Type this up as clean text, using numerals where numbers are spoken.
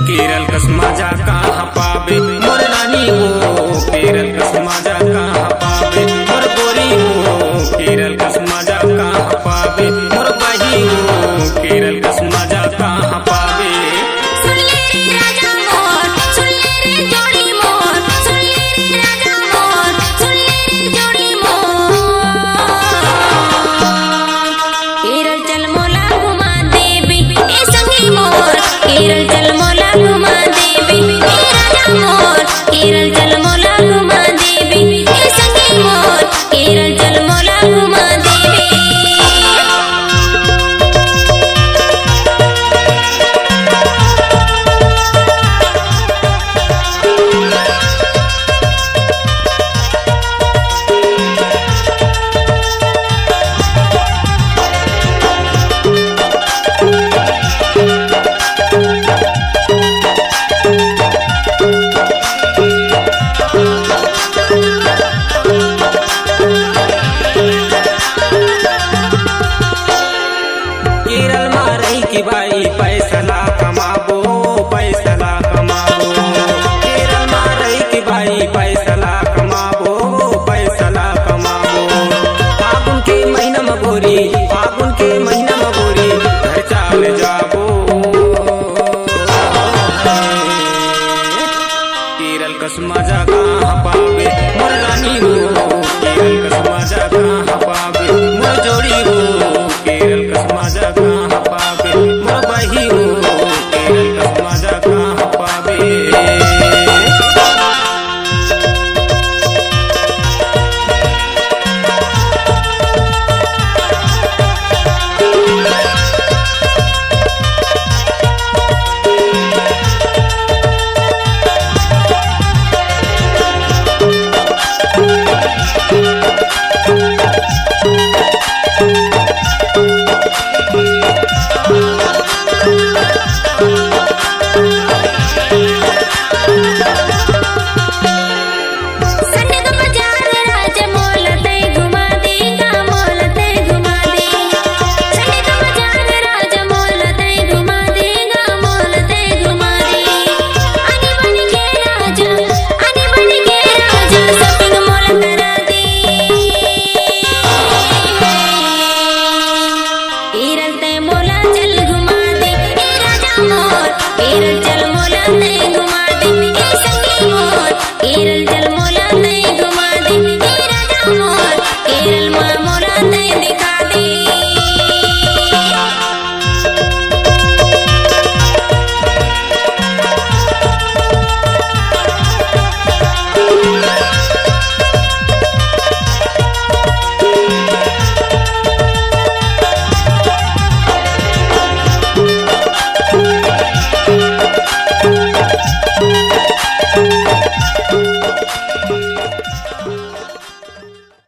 केरल कस मजा कहाँ पावे मोर रानी हो, केरल कस मजा कहाँ पावे मोर गोरी हो, केरल कस मजा कहाँ पावे मोर बही हो, केरल कस मजा कहाँ पावे। सुन ले रे राजा मोर, सुन ले रे जोड़ी मोर, सुन ले रे राजा मोर, सुन ले रे जोड़ी मोर। केरल चल मोला घुमा देबे ए संगी मोर, केरल चल मोला घुमा देबे ए राजा मोर, केरल चल मोला घुमा देबे ए संगी मोर, केरल चल मोला घुमा देबे। केरल में रही की भाई पैसा ला कमाबो, पैसा ला कमाबो, केरल में रही की भाई पैसा ला कमाबो, पैसा ला कमाबो। फागुन के महीना में गोरी, फागुन के महीना में गोरी घर चाल जाबो। केरल कस मजा कहाँ पावे मोर रानी हो, केरल कस मजा कहाँ पावे मोर जोड़ी हो, केरल कस मजा कहाँ पावे मोर बही हो, केरल कस मजा कहाँ पावे। सन्नग बाजार राजा मोल ते घुमा देगा, मोल ते घुमा दे। सन्नग बाजार राजा मोल ते घुमा देगा, मोल ते घुमा दे। आनी बन के राजा, आनी बन के राजा शॉपिंग मॉल करा दे। केरल ते मोला चल घुमा दे ए राजा मोर, केरल चल मोला ते